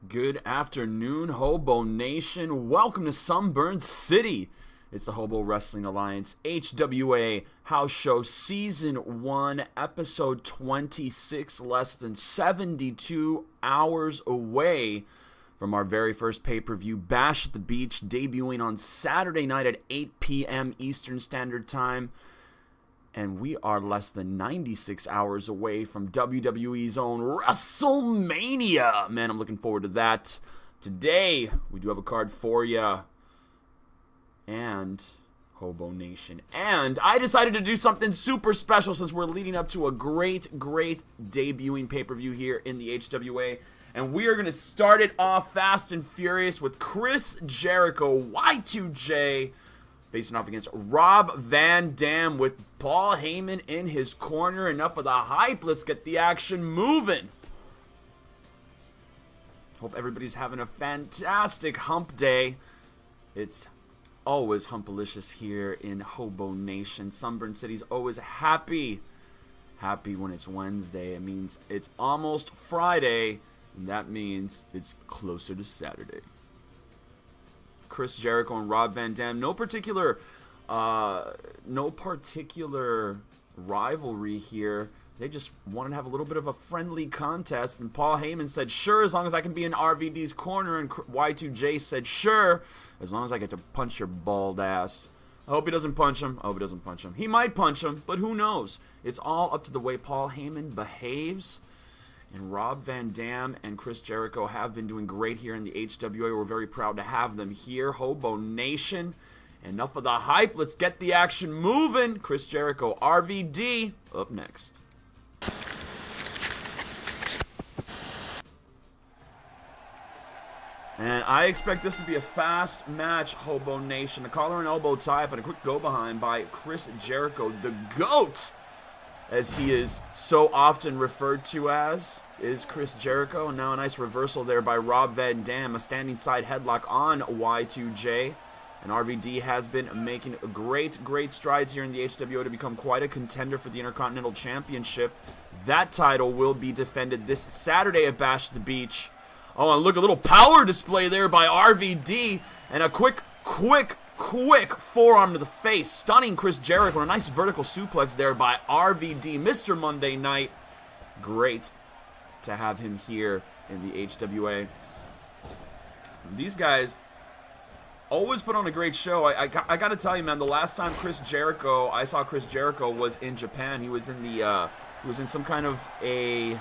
Good afternoon, Hobo Nation. Welcome to Sunburn City. It's the Hobo Wrestling Alliance HWA House Show Season 1, Episode 26, less than 72 hours away from our very first pay-per-view, Bash at the Beach, debuting on Saturday night at 8 p.m. Eastern Standard Time. And we are less than 96 hours away from WWE's own WrestleMania. Man, I'm looking forward to that. Today, we do have a card for you. And HoboNation. And I decided to do something super special since we're leading up to a great debuting pay-per-view here in the HWA. And we are going to start it off fast and furious with Chris Jericho, Y2J, facing off against Rob Van Dam with Paul Heyman in his corner. Enough of the hype. Let's get the action moving. Hope everybody's having a fantastic hump day. It's always humpalicious here in Hobo Nation. Sunburn City's always happy. Happy when it's Wednesday. It means it's almost Friday. And that means it's closer to Saturday. Chris Jericho and Rob Van Dam. No particular rivalry here. They just wanted to have a little bit of a friendly contest. And Paul Heyman said, sure, as long as I can be in RVD's corner. And Y2J said, sure, as long as I get to punch your bald ass. I hope he doesn't punch him. I hope he doesn't punch him. He might punch him, but who knows? It's all up to the way Paul Heyman behaves. And Rob Van Dam and Chris Jericho have been doing great here in the HWA. We're very proud to have them here. Hobo Nation. Enough of the hype. Let's get the action moving. Chris Jericho, RVD, up next. And I expect this to be a fast match, Hobo Nation. A collar and elbow tie-up and a quick go-behind by Chris Jericho, the GOAT, as he is so often referred to as, is Chris Jericho. And now a nice reversal there by Rob Van Dam, a standing side headlock on Y2J. And RVD has been making great strides here in the HWO to become quite a contender for the Intercontinental Championship. That title will be defended this Saturday at Bash at the Beach. Oh, and look, a little power display there by RVD. And a quick forearm to the face, stunning Chris Jericho. A nice vertical suplex there by RVD, Mr. Monday Night. Great to have him here in the HWA. These guys always put on a great show. I got to tell you, man, the last time I saw Chris Jericho was in Japan. He was in some kind of a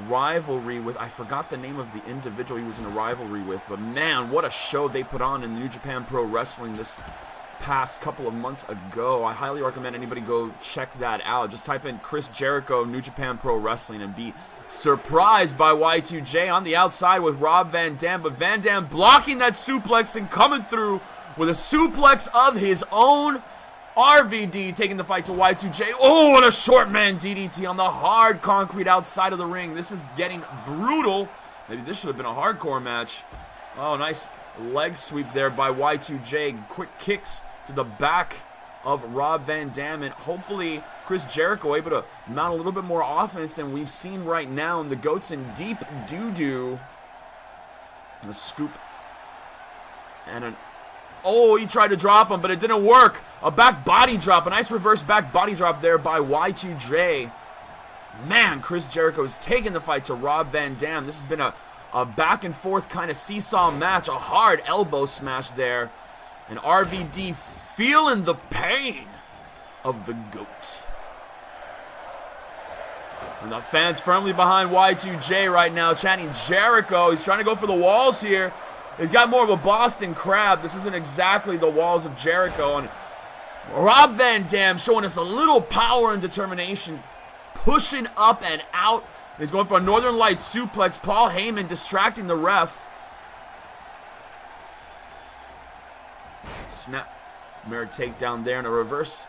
rivalry with, I forgot the name of the individual he was in a rivalry with, but man, what a show they put on in New Japan Pro Wrestling this past couple of months ago. I highly recommend anybody go check that out. Just type in Chris Jericho New Japan Pro Wrestling and be surprised by Y2J on the outside with Rob Van Dam, but Van Dam blocking that suplex and coming through with a suplex of his own. RVD taking the fight to Y2J. Oh, and a short man DDT on the hard concrete outside of the ring. This is getting brutal. Maybe this should have been a hardcore match. Oh, nice leg sweep there by Y2J. Quick kicks to the back of Rob Van Dam. And hopefully Chris Jericho able to mount a little bit more offense than we've seen right now. And the GOAT's in deep doo-doo. A scoop and an... Oh, he tried to drop him, but it didn't work. A back body drop. A nice reverse back body drop there by Y2J. Man, Chris Jericho is taking the fight to Rob Van Dam. This has been a back and forth kind of seesaw match. A hard elbow smash there. And RVD feeling the pain of the GOAT. And the fans firmly behind Y2J right now, chanting Jericho. He's trying to go for the walls here. He's got more of a Boston Crab. This isn't exactly the walls of Jericho. And Rob Van Dam showing us a little power and determination. Pushing up and out. He's going for a Northern Light suplex. Paul Heyman distracting the ref. Snap. Mirror takedown there and a reverse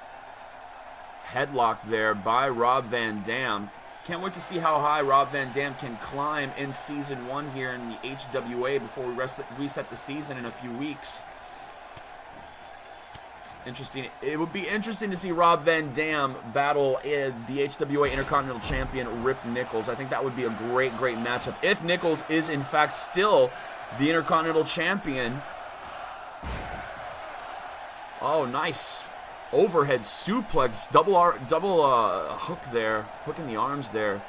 headlock there by Rob Van Dam. Can't wait to see how high Rob Van Dam can climb in Season 1 here in the HWA before we reset the season in a few weeks. Interesting. It would be interesting to see Rob Van Dam battle the HWA Intercontinental Champion Rip Nichols. I think that would be a great, great matchup. If Nichols is, in fact, still the Intercontinental Champion. Oh, nice. Overhead suplex. Double hook there. Hook in the arms there.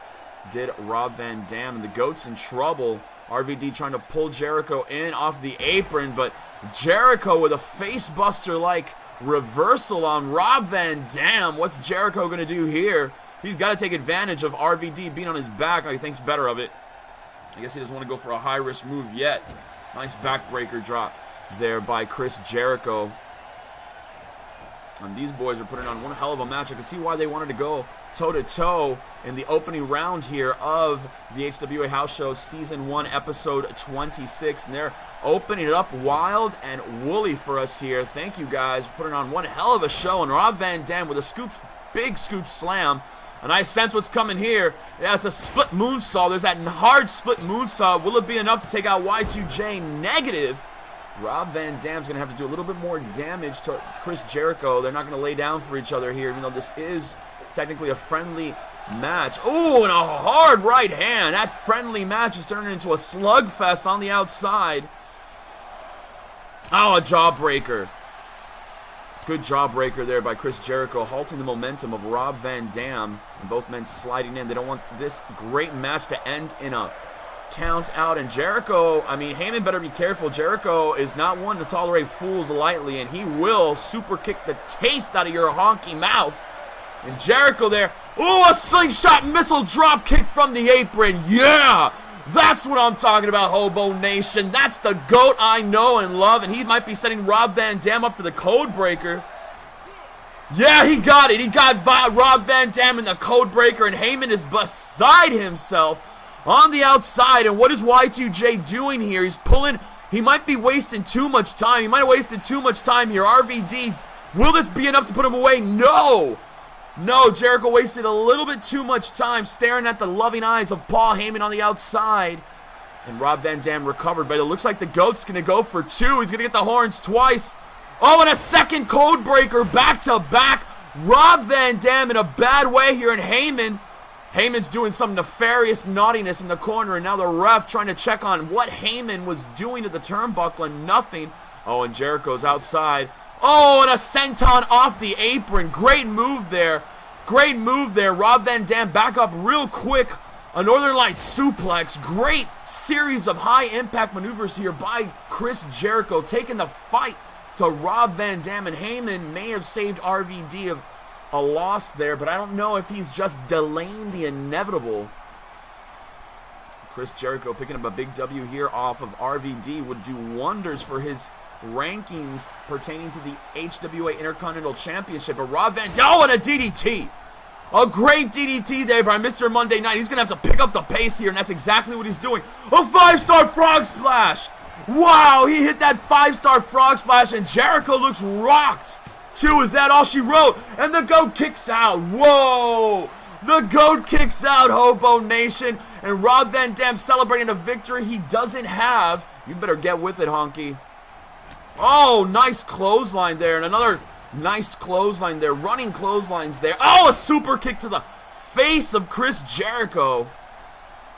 Did Rob Van Dam. And the GOAT's in trouble. RVD trying to pull Jericho in off the apron, but Jericho with a facebuster-like reversal on Rob Van Dam. What's Jericho going to do here? He's got to take advantage of RVD being on his back. Oh, he thinks better of it. I guess he doesn't want to go for a high-risk move yet. Nice backbreaker drop there by Chris Jericho. And these boys are putting on one hell of a match. I can see why they wanted to go toe-to-toe in the opening round here of the HWA House Show Season 1, Episode 26. And they're opening it up wild and woolly for us here. Thank you guys for putting on one hell of a show. And Rob Van Dam with a big scoop slam. And I sense what's coming here. Yeah, it's a split moonsault. There's that hard split moonsault. Will it be enough to take out Y2J? Negative. Rob Van Dam's going to have to do a little bit more damage to Chris Jericho. They're not going to lay down for each other here, even though this is technically a friendly match. Oh, and a hard right hand. That friendly match is turning into a slugfest on the outside. Oh, a jawbreaker. Good jawbreaker there by Chris Jericho, halting the momentum of Rob Van Dam. And both men sliding in. They don't want this great match to end in a count out. And Jericho, I mean, Heyman better be careful. Jericho is not one to tolerate fools lightly, and he will super kick the taste out of your honky mouth. And Jericho there. Oh, a slingshot missile drop kick from the apron. Yeah, that's what I'm talking about, HoboNation. That's the GOAT I know and love, and he might be setting Rob Van Dam up for the code breaker. Yeah, he got it. He got Rob Van Dam in the code breaker, and Heyman is beside himself on the outside. And what is Y2J doing here? He's pulling. He might be wasting too much time. He might have wasted too much time here. RVD, will this be enough to put him away? No. No, Jericho wasted a little bit too much time staring at the loving eyes of Paul Heyman on the outside. And Rob Van Dam recovered, but it looks like the GOAT's going to go for two. He's going to get the horns twice. Oh, and a second code breaker back to back. Rob Van Dam in a bad way here, and Heyman's doing some nefarious naughtiness in the corner, and now the ref trying to check on what Heyman was doing to the turnbuckle, and nothing. Oh, and Jericho's outside. Oh, and a senton off the apron. Great move there. Great move there. Rob Van Dam back up real quick. A Northern Lights suplex. Great series of high-impact maneuvers here by Chris Jericho, taking the fight to Rob Van Dam. And Heyman may have saved RVD of a loss there, but I don't know if he's just delaying the inevitable. Chris Jericho picking up a big W here off of RVD would do wonders for his rankings pertaining to the HWA Intercontinental Championship. But Rob Van Dam, oh, and a DDT. A great DDT there by Mr. Monday Night. He's going to have to pick up the pace here, and that's exactly what he's doing. A 5-star frog splash. Wow, he hit that 5-star frog splash, and Jericho looks rocked. Two, is that all she wrote? And the GOAT kicks out. Whoa! The GOAT kicks out, HoboNation. And Rob Van Dam celebrating a victory he doesn't have. You better get with it, honky. Oh, nice clothesline there. And another nice clothesline there. Running clotheslines there. Oh, a super kick to the face of Chris Jericho.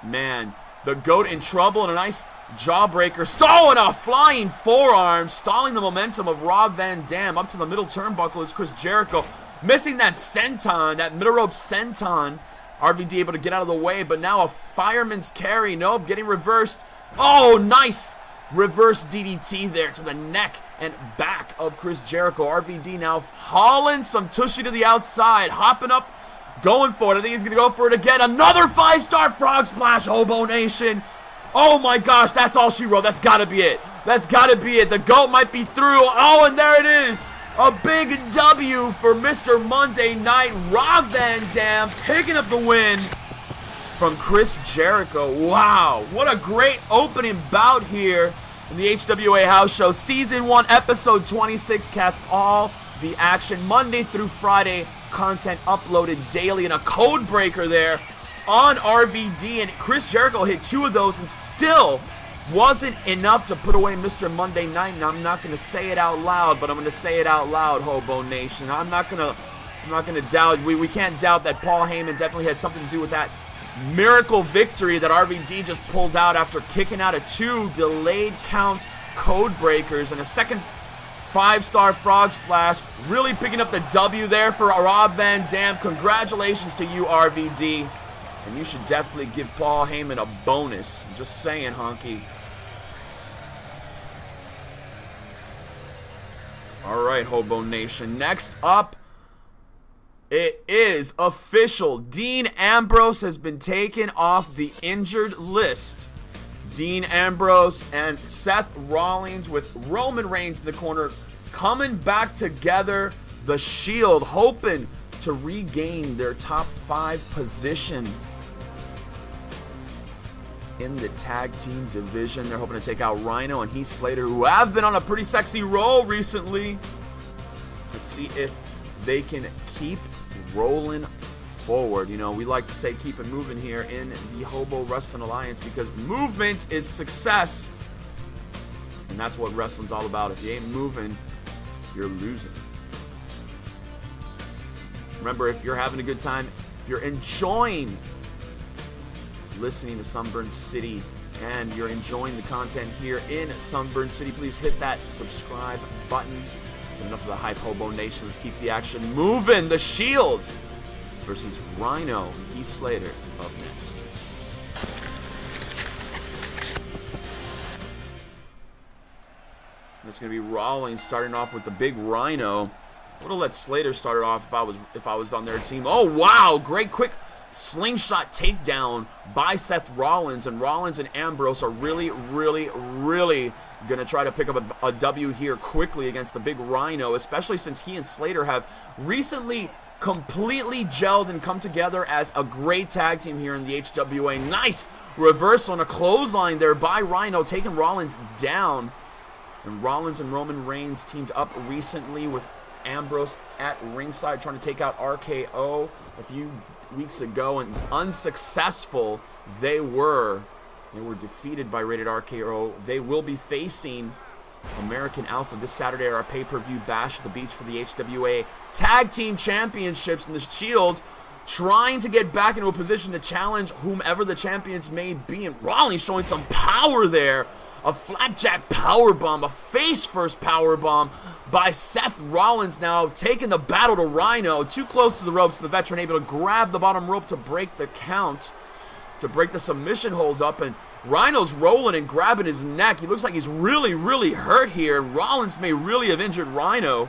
Man, the GOAT in trouble, and a nice jawbreaker. Stalling a flying forearm. Stalling the momentum of Rob Van Dam. Up to the middle turnbuckle is Chris Jericho. Missing that senton, that middle rope senton. RVD able to get out of the way, but now a fireman's carry. Nope, getting reversed. Oh, nice reverse DDT there to the neck and back of Chris Jericho. RVD now hauling some tushy to the outside. Hopping up, going for it. I think he's going to go for it again. Another 5-star frog splash, HoboNation. Oh my gosh, that's all she wrote. That's got to be it. That's got to be it. The GOAT might be through. Oh, and there it is. A big W for Mr. Monday Night. Rob Van Dam picking up the win from Chris Jericho. Wow, what a great opening bout here in the HWA House Show. Season 1, Episode 26. Cast all the action Monday through Friday. Content uploaded daily. And a code breaker there on RVD. And Chris Jericho hit 2 of those and still wasn't enough to put away Mr. Monday Night, and I'm not going to say it out loud, but I'm going to say it out loud, Hobo Nation. I'm not going to doubt, we can't doubt that Paul Heyman definitely had something to do with that miracle victory that RVD just pulled out after kicking out of 2 delayed count code breakers and a second 5-star frog splash. Really picking up the W there for Rob Van Dam. Congratulations to you, RVD. And you should definitely give Paul Heyman a bonus. I'm just saying, honky. All right, Hobo Nation. Next up, it is official. Dean Ambrose has been taken off the injured list. Dean Ambrose and Seth Rollins with Roman Reigns in the corner coming back together. The Shield hoping to regain their top 5 position in the tag team division. They're hoping to take out Rhyno and Heath Slater, who have been on a pretty sexy roll recently. Let's see if they can keep rolling forward. You know, we like to say keep it moving here in the Hobo Wrestling Alliance because movement is success. And that's what wrestling's all about. If you ain't moving, you're losing. Remember, if you're having a good time, if you're enjoying listening to Sunburn City and you're enjoying the content here in Sunburn City, please hit that subscribe button. Enough of the hype, Hobo Nation. Let's keep the action moving. The Shield versus Rhyno, Heath Slater up next. It's going to be Rollins starting off with the big Rhyno. I would have let Slater start it off if I was on their team. Oh, wow. Great quick slingshot takedown by Seth Rollins. And Rollins and Ambrose are really going to try to pick up a W here quickly against the big Rhyno, especially since he and Slater have recently completely gelled and come together as a great tag team here in the HWA. Nice reversal and a clothesline there by Rhyno, taking Rollins down. And Rollins and Roman Reigns teamed up recently with Ambrose at ringside, trying to take out RKO a few weeks ago, and unsuccessful they were. They were defeated by Rated RKO. They will be facing American Alpha this Saturday at our pay-per-view Bash at the Beach for the HWA Tag Team Championships, and the Shield trying to get back into a position to challenge whomever the champions may be. And Rollins showing some power there. A flapjack powerbomb, a face-first powerbomb by Seth Rollins, now taking the battle to Rhyno. Too close to the ropes, and the veteran able to grab the bottom rope to break the count, to break the submission hold up. And Rhino's rolling and grabbing his neck. He looks like he's really hurt here. Rollins may really have injured Rhyno.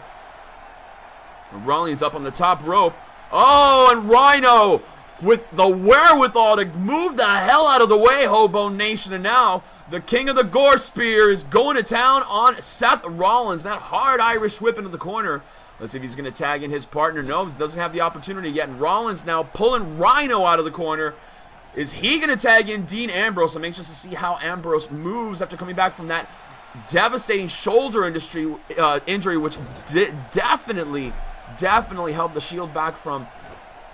And Rollins up on the top rope. Oh, and Rhyno with the wherewithal to move the hell out of the way, Hobo Nation. And now the king of the gore spear is going to town on Seth Rollins. That hard Irish whip into the corner. Let's see if he's going to tag in his partner. No, doesn't have the opportunity yet. And Rollins now pulling Rhyno out of the corner. Is he going to tag in Dean Ambrose? I'm anxious to see how Ambrose moves after coming back from that devastating shoulder injury, which definitely held the Shield back from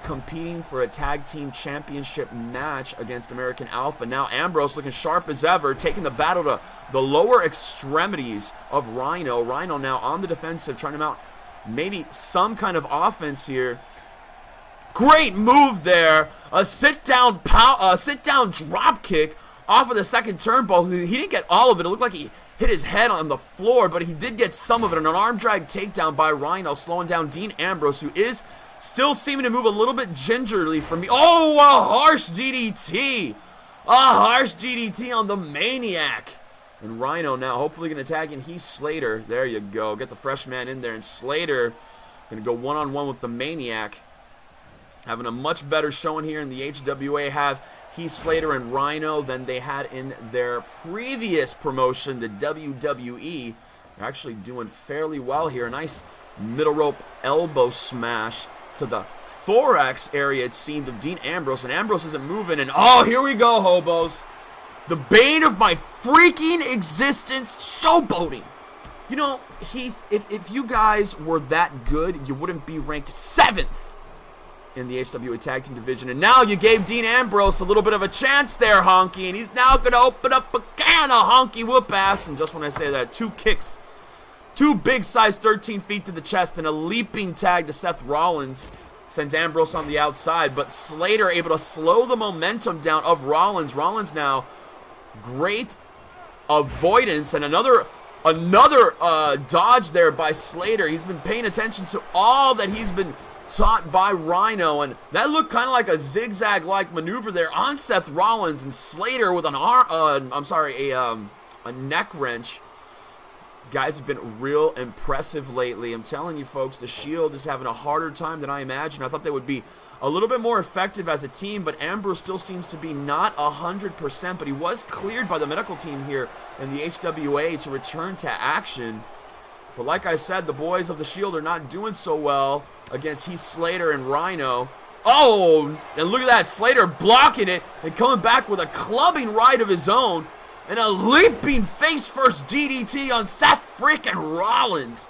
competing for a tag team championship match against American Alpha. Now Ambrose looking sharp as ever, taking the battle to the lower extremities of Rhyno. Rhyno now on the defensive, trying to mount maybe some kind of offense here. Great move there. A sit-down drop kick off of the second turnbuckle. He didn't get all of it. It looked like he hit his head on the floor, but he did get some of it. And an arm drag takedown by Rhyno, slowing down Dean Ambrose, who is still seeming to move a little bit gingerly from me. Oh, a harsh DDT. A harsh DDT on the Maniac. And Rhyno now hopefully going to tag in Heath Slater. There you go. Get the fresh man in there. And Slater going to go one-on-one with the Maniac. Having a much better showing here in the HWA. Have Heath Slater and Rhyno than they had in their previous promotion, the WWE. They're actually doing fairly well here. A nice middle rope elbow smash to the thorax area, it seemed, of Dean Ambrose. And Ambrose isn't moving. And oh, here we go, hobos. The bane of my freaking existence, showboating. You know, Heath, if you guys were that good, you wouldn't be ranked 7th in the HWA Tag Team division. And now you gave Dean Ambrose a little bit of a chance there, Honky. And he's now going to open up a can of Honky whoop ass. And just when I say that, 2 kicks. 2 big size 13 feet to the chest and a leaping tag to Seth Rollins. Sends Ambrose on the outside. But Slater able to slow the momentum down of Rollins. Rollins now great avoidance and another dodge there by Slater. He's been paying attention to all that he's been taught by Rhyno, and that looked kind of like a zigzag-like maneuver there on Seth Rollins, and Slater with an a neck wrench. Guys have been real impressive lately. I'm telling you folks, the Shield is having a harder time than I imagined. I thought they would be a little bit more effective as a team, but Ambrose still seems to be not 100%, but he was cleared by the medical team here in the HWA to return to action. But like I said, the boys of the Shield are not doing so well against Heath, Slater, and Rhyno. Oh, and look at that, Slater blocking it and coming back with a clubbing right of his own and a leaping face-first DDT on Seth freaking Rollins.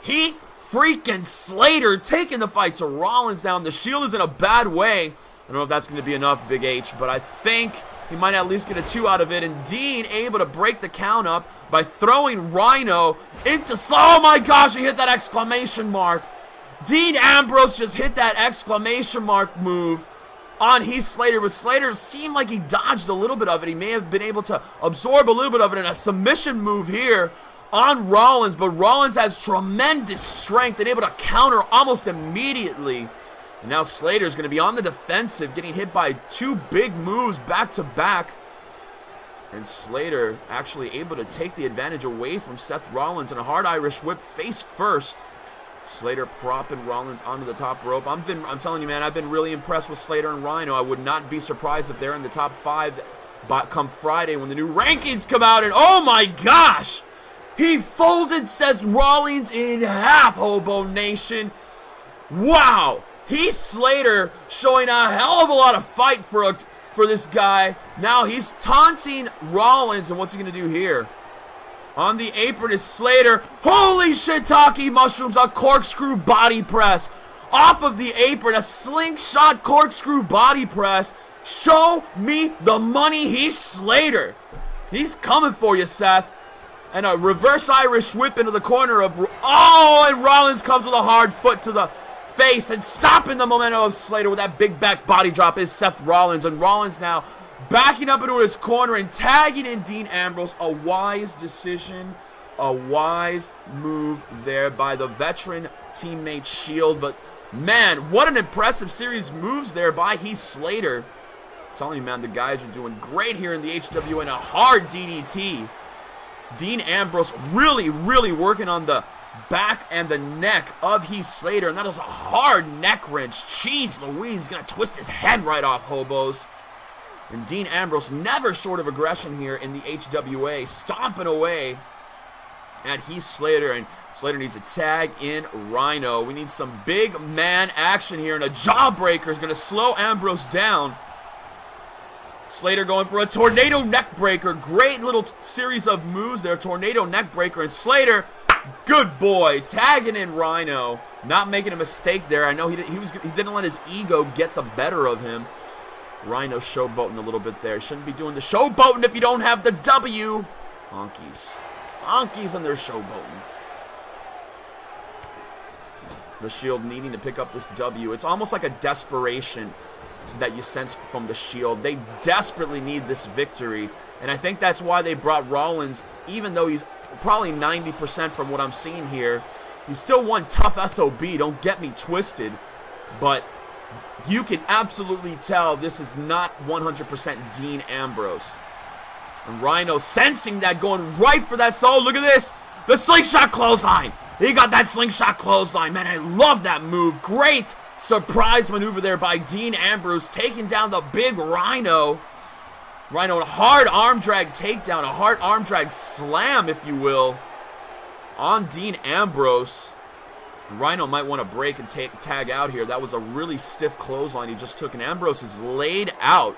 Heath freaking Slater taking the fight to Rollins down. The Shield is in a bad way. I don't know if that's going to be enough, Big H, but I think he might at least get a 2 out of it. And Dean able to break the count up by throwing Rhyno into... Oh my gosh, he hit that exclamation mark. Dean Ambrose just hit that exclamation mark move on Heath Slater, but Slater seemed like he dodged a little bit of it. He may have been able to absorb a little bit of it in a submission move here on Rollins, but Rollins has tremendous strength and able to counter almost immediately. And now Slater's going to be on the defensive, getting hit by 2 big moves back to back. And Slater actually able to take the advantage away from Seth Rollins and a hard Irish whip face first. Slater propping Rollins onto the top rope. I'm telling you, man, I've been really impressed with Slater and Rhyno. I would not be surprised if they're in the top 5 come Friday when the new rankings come out. And oh my gosh! He folded Seth Rollins in half, HoboNation. Wow! Heath Slater showing a hell of a lot of fight for this guy. Now he's taunting Rollins, and what's he going to do here? On the apron is Slater. Holy shiitake mushrooms, a corkscrew body press. Off of the apron, a slingshot corkscrew body press. Show me the money, Heath Slater. He's coming for you, Seth. And a reverse Irish whip into the corner of... Oh, and Rollins comes with a hard foot to the face and stopping the momentum of Slater with that big back body drop is Seth Rollins. And Rollins now backing up into his corner and tagging in Dean Ambrose. A wise decision, a wise move there by the veteran teammate Shield. But man, what an impressive series of moves there by Heath Slater. I'm telling you, man, the guys are doing great here in the HWA and a hard DDT. Dean Ambrose really, really working on the back and the neck of Heath Slater, and that is a hard neck wrench. Jeez Louise, he's going to twist his head right off, hobos. And Dean Ambrose never short of aggression here in the HWA, stomping away at Heath Slater, and Slater needs to tag in Rhyno. We need some big man action here, and a jawbreaker is going to slow Ambrose down. Slater going for a tornado neck breaker. Great little series of moves there. Tornado neck breaker. And Slater, good boy, tagging in Rhyno. Not making a mistake there. I know he didn't let his ego get the better of him. Rhyno showboating a little bit there. Shouldn't be doing the showboating if you don't have the W. Honkies. Honkies and they're showboating. The Shield needing to pick up this W. It's almost like a desperation that you sense from the Shield. They desperately need this victory, and I think that's why they brought Rollins, even though he's probably 90% from what I'm seeing here. He's still one tough SOB, don't get me twisted, but you can absolutely tell this is not 100% Dean Ambrose. And Rhyno sensing that, going right for that soul. Look at this, the slingshot clothesline. He got that slingshot clothesline. Man, I love that move. Great surprise maneuver there by Dean Ambrose, taking down the big Rhyno. Rhyno, a hard arm drag takedown, a hard arm drag slam, if you will, on Dean Ambrose. Rhyno might want to break and tag out here. That was a really stiff clothesline he just took, and Ambrose is laid out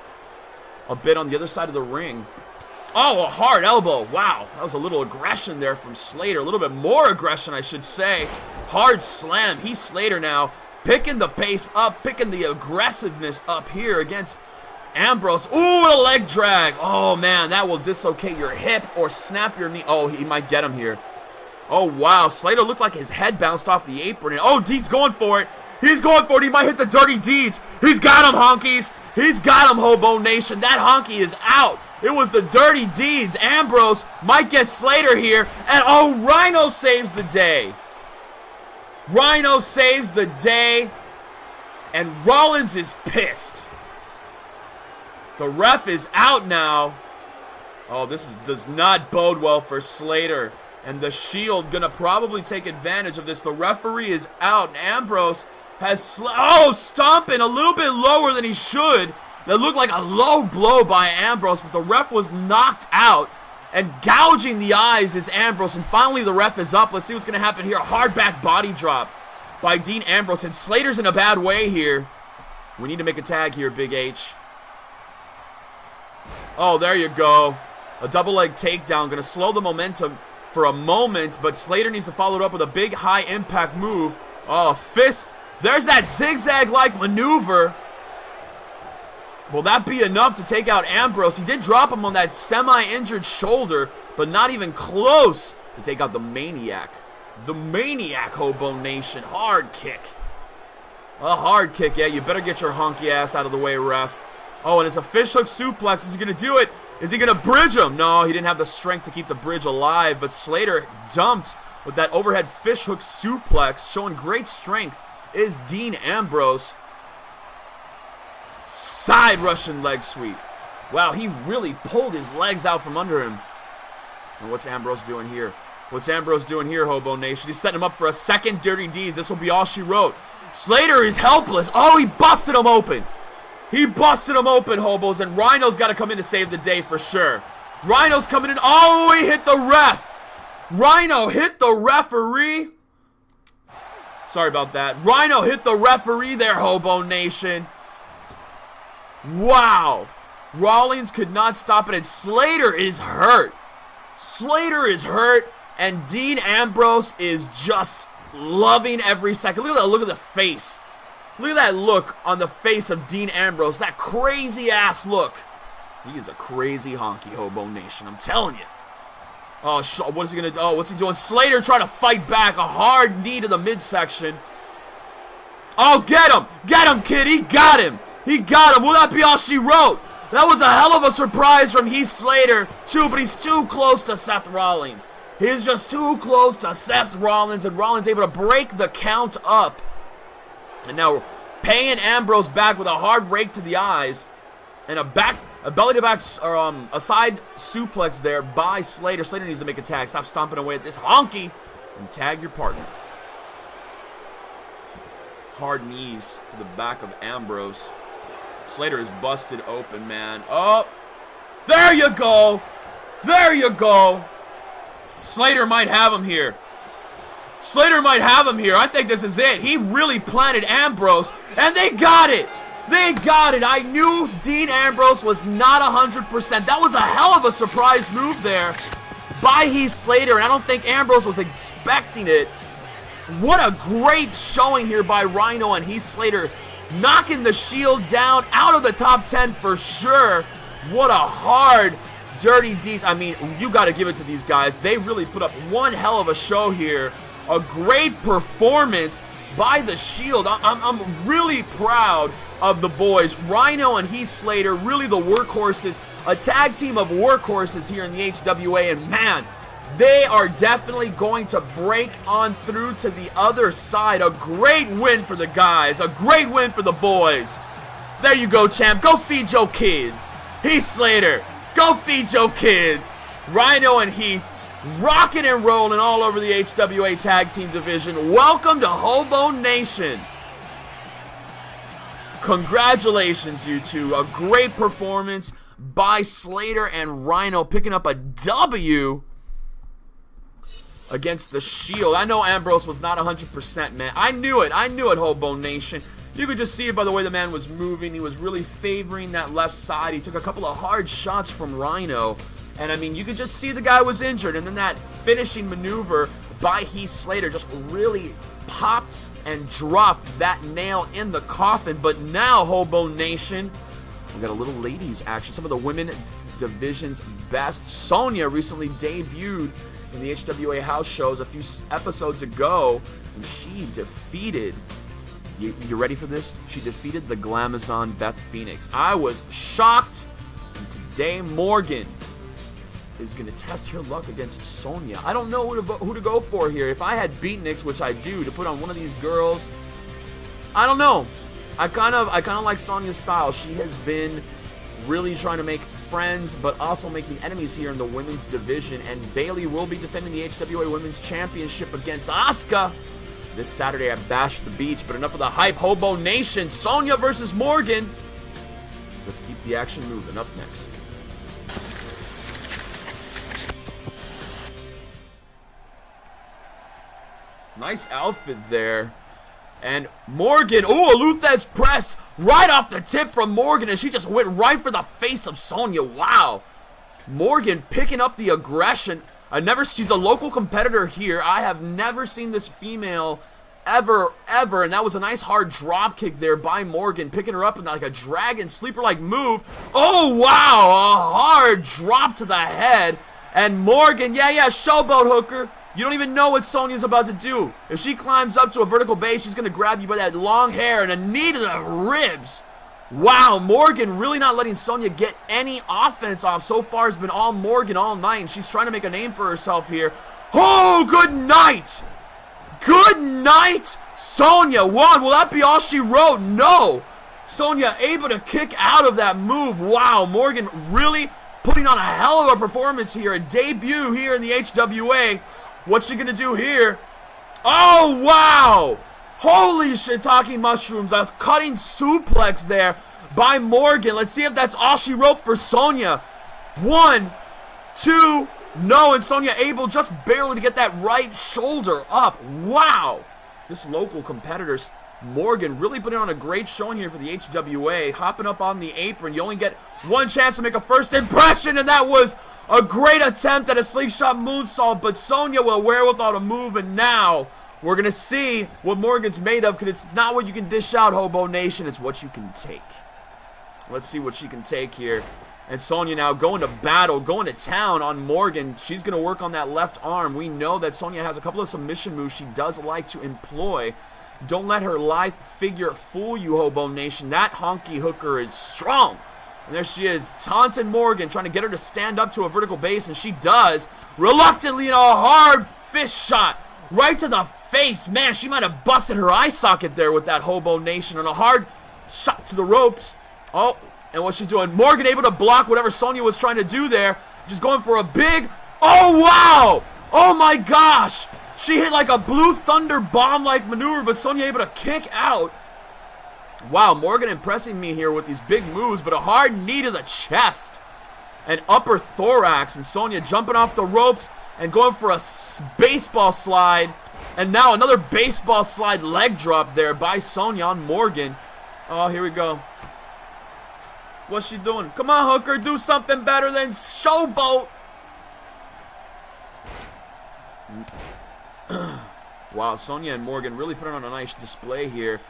a bit on the other side of the ring. Oh, a hard elbow. Wow, that was a little aggression there from Slater. A little bit more aggression, I should say. Hard slam. Heath Slater now picking the pace up, picking the aggressiveness up here against Ambrose. Ooh, a leg drag. Oh, man, that will dislocate your hip or snap your knee. Oh, he might get him here. Oh, wow. Slater looked like his head bounced off the apron. And, oh, Deeds going for it. He's going for it. He might hit the dirty Deeds. He's got him, honkies. He's got him, HoboNation. That honky is out. It was the dirty Deeds. Ambrose might get Slater here. And, oh, Rhyno saves the day. Rhyno saves the day. And Rollins is pissed. The ref is out now. Oh, this does not bode well for Slater. And the Shield gonna probably take advantage of this. The referee is out. And Ambrose has stomping a little bit lower than he should. That looked like a low blow by Ambrose, but the ref was knocked out. And gouging the eyes is Ambrose. And finally the ref is up. Let's see what's gonna happen here. A hard back body drop by Dean Ambrose. And Slater's in a bad way here. We need to make a tag here, Big H. Oh, there you go. A double leg takedown. Going to slow the momentum for a moment, but Slater needs to follow it up with a big high impact move. Oh, fist. There's that zigzag-like maneuver. Will that be enough to take out Ambrose? He did drop him on that semi-injured shoulder, but not even close to take out the Maniac. The Maniac, HoboNation. Hard kick. A hard kick, yeah. You better get your honky ass out of the way, ref. Oh, and it's a fishhook suplex. Is he going to do it? Is he going to bridge him? No, he didn't have the strength to keep the bridge alive, but Slater dumped with that overhead fishhook suplex, showing great strength is Dean Ambrose. Side Russian leg sweep. Wow, he really pulled his legs out from under him. And what's Ambrose doing here? What's Ambrose doing here, HoboNation? He's setting him up for a second Dirty Deeds. This will be all she wrote. Slater is helpless. Oh, he busted him open. He busted him open, Hobos, and Rhyno's got to come in to save the day for sure. Rhyno's coming in. Oh, he hit the ref. Rhyno hit the referee. Sorry about that. Rhyno hit the referee there, HoboNation. Wow. Rollins could not stop it, and Slater is hurt. Slater is hurt, and Dean Ambrose is just loving every second. Look at that. Look at the face. Look at that look on the face of Dean Ambrose. That crazy-ass look. He is a crazy honky, HoboNation. I'm telling you. Oh, what is he going to do? Oh, what's he doing? Slater trying to fight back. A hard knee to the midsection. Oh, get him. Get him, kid. He got him. He got him. Will that be all she wrote? That was a hell of a surprise from Heath Slater, too, but he's too close to Seth Rollins. He's just too close to Seth Rollins, and Rollins able to break the count up. And now paying Ambrose back with a hard rake to the eyes and a belly to back, a side suplex there by Slater. Slater needs to make a tag. Stop stomping away at this honky and tag your partner. Hard knees to the back of Ambrose. Slater is busted open, man. Oh, there you go. There you go. Slater might have him here. Slater might have him here. I think this is it. He really planted Ambrose, and they got it. They got it. I knew Dean Ambrose was not 100%. That was a hell of a surprise move there by Heath Slater, and I don't think Ambrose was expecting it. What a great showing here by Rhyno and Heath Slater, knocking the Shield down out of the top 10 for sure. What a hard Dirty Deeds. I mean, you got to give it to these guys. They really put up one hell of a show here. A great performance by the Shield. I'm really proud of the boys. Rhyno and Heath Slater, really the workhorses. A tag team of workhorses here in the HWA. And man, they are definitely going to break on through to the other side. A great win for the guys. A great win for the boys. There you go, champ. Go feed your kids. Heath Slater, go feed your kids. Rhyno and Heath, rocking and rolling all over the HWA Tag Team Division. Welcome to HoboNation. Congratulations, you two. A great performance by Slater and Rhyno, picking up a W against the Shield. I know Ambrose was not 100%, man. I knew it. I knew it, HoboNation. You could just see it by the way the man was moving. He was really favoring that left side. He took a couple of hard shots from Rhyno. And, I mean, you could just see the guy was injured. And then that finishing maneuver by Heath Slater just really popped and drop that nail in the coffin. But now, HoboNation, we got a little ladies action. Some of the women division's best. Sonya recently debuted in the HWA house shows a few episodes ago, and she defeated, you ready for this? She defeated the Glamazon Beth Phoenix. I was shocked. And today Morgan is going to test her luck against Sonya. I don't know who to go for here. If I had Beatniks, which I do, to put on one of these girls, I don't know. I kind of like Sonya's style. She has been really trying to make friends, but also making enemies here in the women's division. And Bayley will be defending the HWA Women's Championship against Asuka this Saturday at Bash the Beach. But enough of the hype. HoboNation, Sonya versus Morgan. Let's keep the action moving. Up next. Nice outfit there. And Morgan, ooh, a Luthez press right off the tip from Morgan, and she just went right for the face of Sonya. Wow. Morgan picking up the aggression. She's a local competitor here. I have never seen this female ever, and that was a nice hard drop kick there by Morgan, picking her up in like a dragon sleeper-like move. Oh, wow, a hard drop to the head. And Morgan, yeah, showboat hooker. You don't even know what Sonya's about to do. If she climbs up to a vertical base, she's going to grab you by that long hair and a knee to the ribs. Wow, Morgan really not letting Sonya get any offense off. So far, it's been all Morgan all night, and she's trying to make a name for herself here. Oh, good night. Good night, Sonya. One, will that be all she wrote? No. Sonya able to kick out of that move. Wow, Morgan really putting on a hell of a performance here. A debut here in the HWA. What's she gonna do here? Oh, wow! Holy shiitake mushrooms. A cutting suplex there by Morgan. Let's see if that's all she wrote for Sonya. 1, 2, no, and Sonya able just barely to get that right shoulder up. Wow! This local competitor, Morgan, really putting on a great showing here for the HWA. Hopping up on the apron. You only get one chance to make a first impression, and that was a great attempt at a slingshot moonsault, but Sonya with a wherewithal to move, and now we're going to see what Morgan's made of, because it's not what you can dish out, HoboNation, it's what you can take. Let's see what she can take here. And Sonya now going to battle, going to town on Morgan. She's going to work on that left arm. We know that Sonya has a couple of submission moves she does like to employ. Don't let her lithe figure fool you, HoboNation. That honky hooker is strong. And there she is, taunting Morgan, trying to get her to stand up to a vertical base, and she does. Reluctantly, in a hard fist shot right to the face. Man, she might have busted her eye socket there with that, HoboNation, and a hard shot to the ropes. Oh, and what's she doing? Morgan able to block whatever Sonya was trying to do there. She's going for a big, oh, wow! Oh, my gosh! She hit like a Blue Thunder bomb-like maneuver, but Sonya able to kick out. Wow, Morgan impressing me here with these big moves, but a hard knee to the chest. An upper thorax, and Sonya jumping off the ropes and going for a baseball slide. And now another baseball slide leg drop there by Sonya on Morgan. Oh, here we go. What's she doing? Come on, hooker, do something better than showboat. Wow, Sonya and Morgan really putting on a nice display here.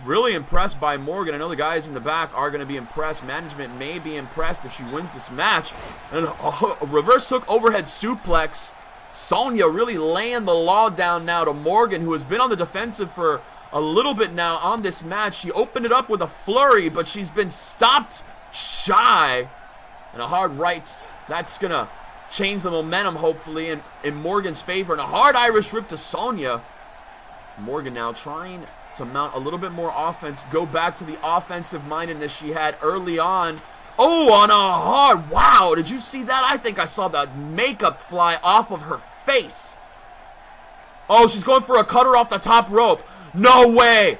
Really impressed by Morgan. I know the guys in the back are going to be impressed. Management may be impressed if she wins this match. And a reverse hook overhead suplex. Sonya really laying the law down now to Morgan, who has been on the defensive for a little bit now on this match. She opened it up with a flurry, but she's been stopped shy. And a hard right. That's going to change the momentum, hopefully, in Morgan's favor. And a hard Irish whip to Sonya. Morgan now trying to mount a little bit more offense, go back to the offensive mindedness she had early on. Oh, on a hard, wow, did you see that? I think I saw that makeup fly off of her face. Oh, she's going for a cutter off the top rope. No way,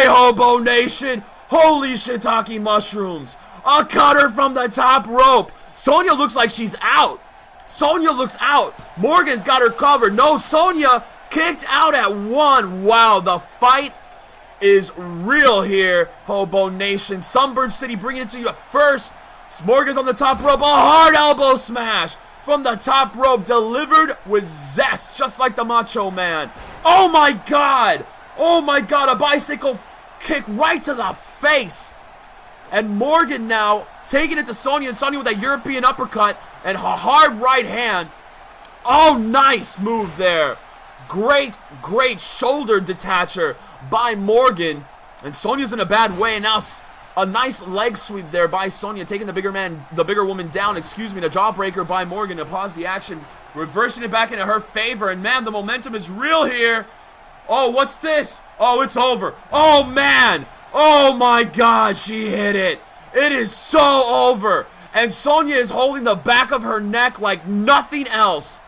HoboNation. Holy shiitake mushrooms. A cutter from the top rope. Sonya looks like she's out. Sonya looks out. Morgan's got her covered. No, Sonya kicked out at 1. Wow, the fight is real here, HoboNation. Sunburn City bringing it to you first. Morgan's on the top rope. A hard elbow smash from the top rope, delivered with zest, just like the Macho Man. Oh my God! Oh my God, a bicycle kick right to the face. And Morgan now taking it to Sonya, and Sonya with that European uppercut and a hard right hand. Oh, nice move there. Great shoulder detacher by Morgan. And Sonya's in a bad way, and now a nice leg sweep there by Sonya, taking the bigger woman down, excuse me, the jawbreaker by Morgan to pause the action, reversing it back into her favor, and man, the momentum is real here. Oh, what's this? Oh, it's over. Oh, man. Oh, my God, she hit it. It is so over. And Sonya is holding the back of her neck like nothing else.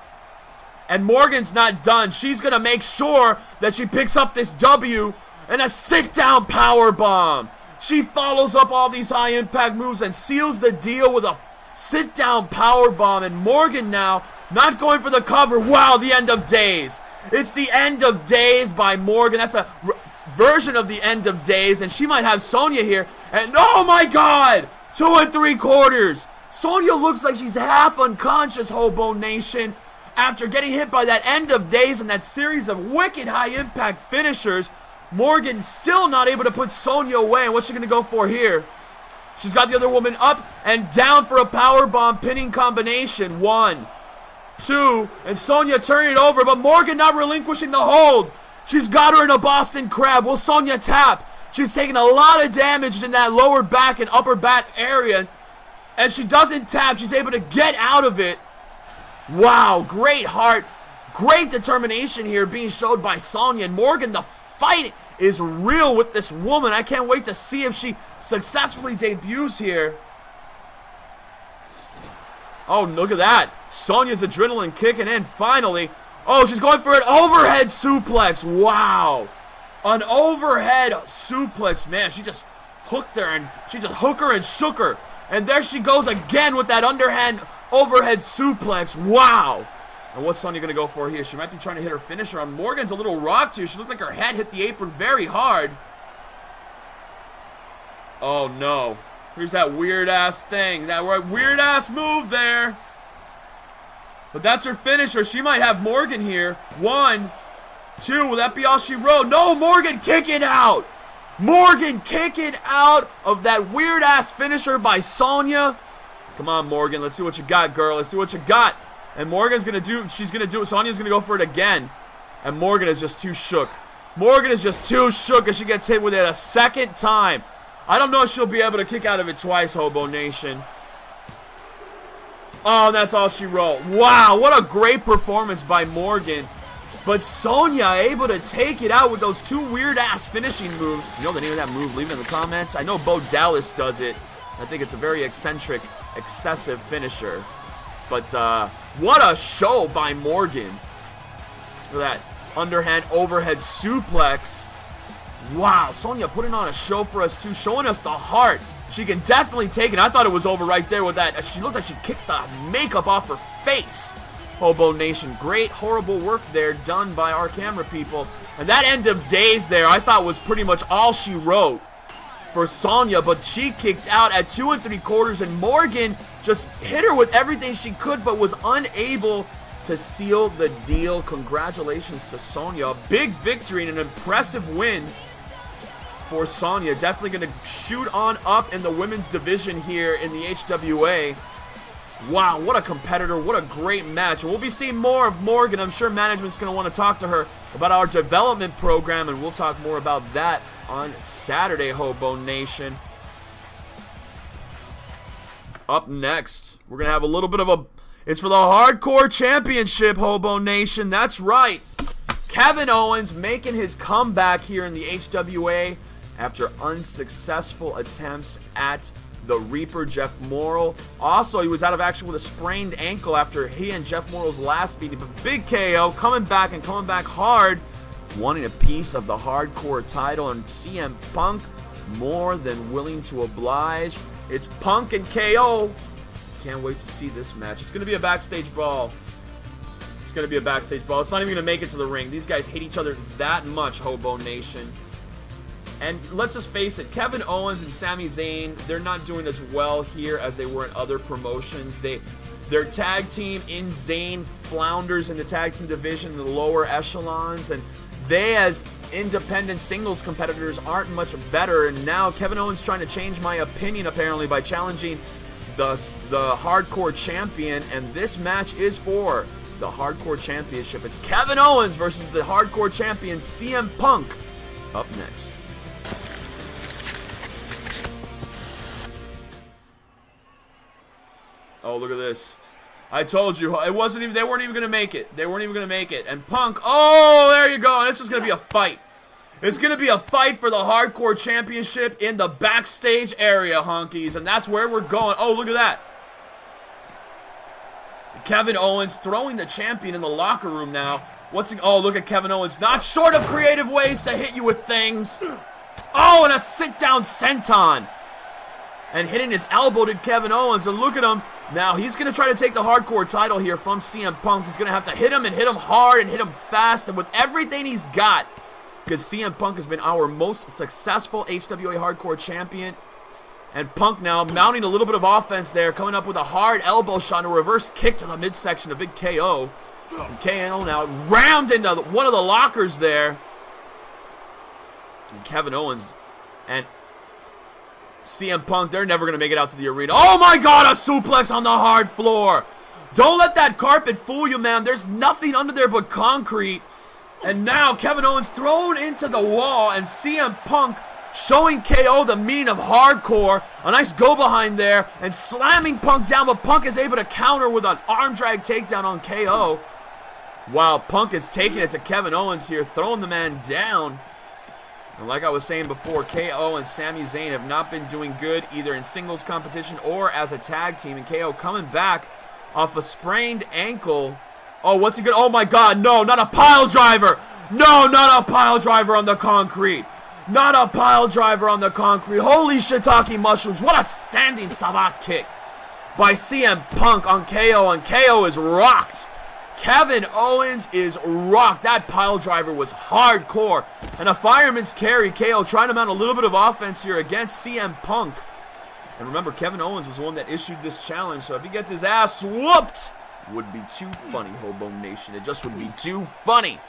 And Morgan's not done. She's going to make sure that she picks up this W and a sit-down powerbomb. She follows up all these high-impact moves and seals the deal with a sit-down powerbomb. And Morgan now not going for the cover. Wow, the end of days. It's the end of days by Morgan. That's a version of the end of days. And she might have Sonya here. And oh my God, 2 3/4. Sonya looks like she's half unconscious, HoboNation. After getting hit by that end of days and that series of wicked high-impact finishers, Morgan still not able to put Sonya away. And what's she going to go for here? She's got the other woman up and down for a powerbomb pinning combination. 1, 2, and Sonya turning it over, but Morgan not relinquishing the hold. She's got her in a Boston Crab. Will Sonya tap? She's taking a lot of damage in that lower back and upper back area, and she doesn't tap. She's able to get out of it. Wow, great heart, great determination here being showed by Sonya. And Morgan, the fight is real with this woman. I can't wait to see if she successfully debuts here. Oh, look at that. Sonya's adrenaline kicking in finally. Oh, she's going for an overhead suplex. Wow. An overhead suplex. Man, she just hooked her and she just hooked her and shook her. And there she goes again with that underhand overhead suplex. Wow. And what's Sonya going to go for here? She might be trying to hit her finisher on Morgan's a little rocked here. She looked like her head hit the apron very hard. Oh, no. Here's that weird-ass thing. That weird-ass move there. But that's her finisher. She might have Morgan here. 1, 2. Will that be all she wrote? No, Morgan kicking out. Morgan kicking out of that weird-ass finisher by Sonya. Come on, Morgan. Let's see what you got, girl. Let's see what you got. And Morgan's going to do, she's going to do it. Sonya's going to go for it again. And Morgan is just too shook. Morgan is just too shook as she gets hit with it a second time. I don't know if she'll be able to kick out of it twice, HoboNation. Oh, that's all she wrote. Wow, what a great performance by Morgan. But Sonya able to take it out with those 2 weird-ass finishing moves. You know the name of that move? Leave it in the comments. I know Bo Dallas does it. I think it's a very eccentric, excessive finisher. But what a show by Morgan. Look at that underhand overhead suplex. Wow, Sonya putting on a show for us too, showing us the heart. She can definitely take it. I thought it was over right there with that. She looked like she kicked the makeup off her face. HoboNation, great, horrible work there done by our camera people. And that end of days there, I thought was pretty much all she wrote for Sonya, but she kicked out at 2 3/4, and Morgan just hit her with everything she could, but was unable to seal the deal. Congratulations to Sonya. A big victory and an impressive win for Sonya. Definitely going to shoot on up in the women's division here in the HWA. Wow, what a competitor. What a great match. And we'll be seeing more of Morgan. I'm sure management's going to want to talk to her about our development program, and we'll talk more about that on Saturday, HoboNation. Up next, we're going to have a little bit of a... It's for the Hardcore Championship, HoboNation. That's right. Kevin Owens making his comeback here in the HWA after unsuccessful attempts at the Reaper, Jeff Morrell. Also, he was out of action with a sprained ankle after he and Jeff Morrell's last meeting. But big KO, coming back and coming back hard, wanting a piece of the Hardcore title. And CM Punk more than willing to oblige. It's Punk and KO. Can't wait to see this match. It's going to be a backstage brawl. It's going to be a backstage brawl. It's not even going to make it to the ring. These guys hate each other that much, HoboNation. And let's just face it, Kevin Owens and Sami Zayn, they're not doing as well here as they were in other promotions. Their tag team in Zayn flounders in the tag team division in the lower echelons, and they as independent singles competitors aren't much better, and now Kevin Owens trying to change my opinion apparently by challenging the Hardcore Champion, and this match is for the Hardcore Championship. It's Kevin Owens versus the Hardcore Champion CM Punk up next. Oh, look at this. I told you, it wasn't even, they weren't even going to make it. They weren't even going to make it. And Punk, oh, there you go. And it's just going to be a fight. It's going to be a fight for the Hardcore Championship in the backstage area, honkies. And that's where we're going. Oh, look at that. Kevin Owens throwing the champion in the locker room now. Oh, look at Kevin Owens. Not short of creative ways to hit you with things. Oh, and a sit-down senton. And hitting his elbow to Kevin Owens. And look at him. Now, he's going to try to take the Hardcore title here from CM Punk. He's going to have to hit him and hit him hard and hit him fast and with everything he's got. Because CM Punk has been our most successful HWA Hardcore Champion. And Punk now mounting a little bit of offense there, coming up with a hard elbow shot and a reverse kick to the midsection, a big KO. And KO now rammed into one of the lockers there. And Kevin Owens and CM Punk, they're never going to make it out to the arena. Oh my God, a suplex on the hard floor. Don't let that carpet fool you, man. There's nothing under there but concrete. And now Kevin Owens thrown into the wall, and CM Punk showing KO the meaning of hardcore. A nice go behind there and slamming Punk down, but Punk is able to counter with an arm drag takedown on KO. While Punk is taking it to Kevin Owens here, throwing the man down. And like I was saying before, KO and Sami Zayn have not been doing good either in singles competition or as a tag team. And KO coming back off a sprained ankle. Oh, what's he gonna? Oh my God, no, not a pile driver. No, not a pile driver on the concrete. Not a pile driver on the concrete. Holy shiitake mushrooms. What a standing savate kick by CM Punk on KO. And KO is rocked. Kevin Owens is rocked. That pile driver was hardcore. And a fireman's carry. KO trying to mount a little bit of offense here against CM Punk. And remember, Kevin Owens was the one that issued this challenge. So if he gets his ass whooped, would be too funny, HoboNation. It just would be too funny.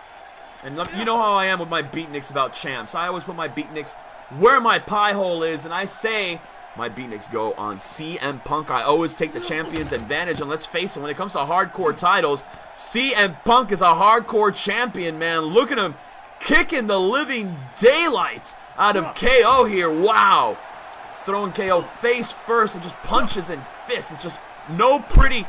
And you know how I am with my Beatniks about champs. I always put my Beatniks where my pie hole is. And I say my Beatniks go on CM Punk. I always take the champion's advantage. And let's face it, when it comes to hardcore titles, CM Punk is a hardcore champion, man. Look at him kicking the living daylights out of KO here. Wow. Throwing KO face first and just punches and fists. It's just no pretty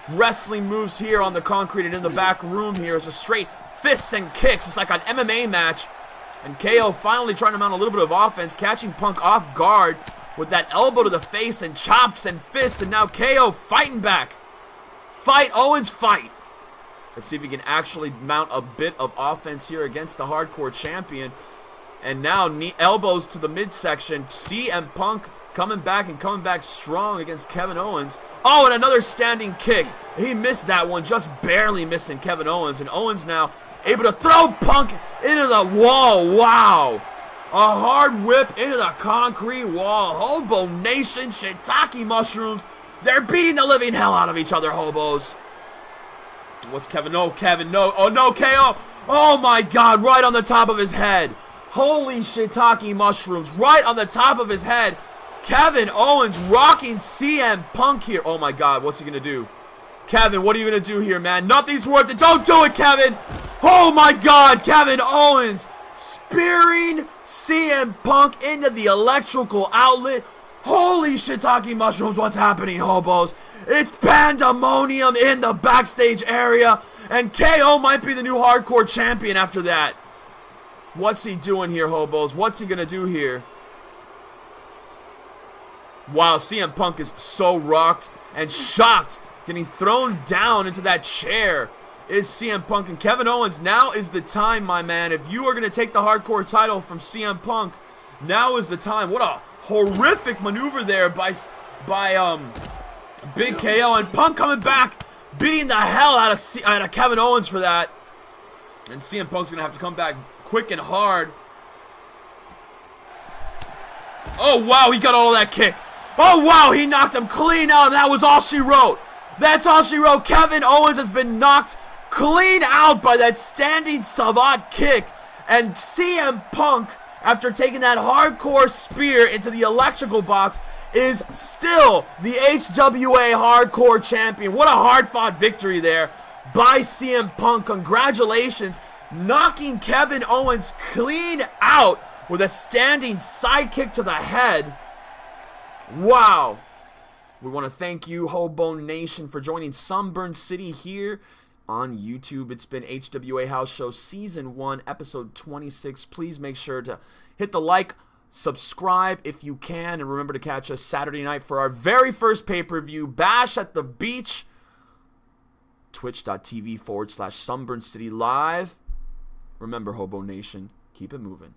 wrestling moves here on the concrete and in the back room here. It's just straight fists and kicks. It's like an MMA match. And KO finally trying to mount a little bit of offense, catching Punk off guard with that elbow to the face and chops and fists. And now KO fighting back. Fight, Owens, fight. Let's see if he can actually mount a bit of offense here against the Hardcore Champion. And now knee elbows to the midsection. CM Punk coming back strong against Kevin Owens. Oh, and another standing kick. He missed that one, just barely missing Kevin Owens. And Owens now able to throw Punk into the wall. Wow. A hard whip into the concrete wall. HoboNation, shiitake mushrooms. They're beating the living hell out of each other, hobos. What's Kevin? No, Kevin, no. Oh, no, KO. Oh, my God, right on the top of his head. Holy shiitake mushrooms, right on the top of his head. Kevin Owens rocking CM Punk here. Oh, my God, what's he going to do? Kevin, what are you going to do here, man? Nothing's worth it. Don't do it, Kevin. Oh, my God, Kevin Owens spearing CM Punk into the electrical outlet. Holy shiitake mushrooms, what's happening, hobos? It's pandemonium in the backstage area, and KO might be the new hardcore champion after that. What's he doing here, hobos? What's he gonna do here? Wow, CM Punk is so rocked and shocked, getting thrown down into that chair. Is CM Punk, and Kevin Owens, now is the time, my man. If you are gonna take the hardcore title from CM Punk, now is the time. What a horrific maneuver there by Big KO, and Punk coming back, beating the hell out of Kevin Owens for that. And CM Punk's gonna have to come back quick and hard. Oh wow, he got all of that kick. Oh wow, he knocked him clean out, and that was all she wrote. That's all she wrote. Kevin Owens has been knocked clean out by that standing savate kick. And CM Punk, after taking that hardcore spear into the electrical box, is still the HWA Hardcore Champion. What a hard-fought victory there by CM Punk. Congratulations, knocking Kevin Owens clean out with a standing sidekick to the head. Wow. We want to thank you, HoboNation, for joining Sunburn City here on YouTube. It's been HWA House Show Season 1, Episode 26. Please make sure to hit the like, subscribe if you can, and remember to catch us Saturday night for our very first pay-per-view, Bash at the Beach, twitch.tv/Sunburn City Live. Remember, HoboNation, keep it moving.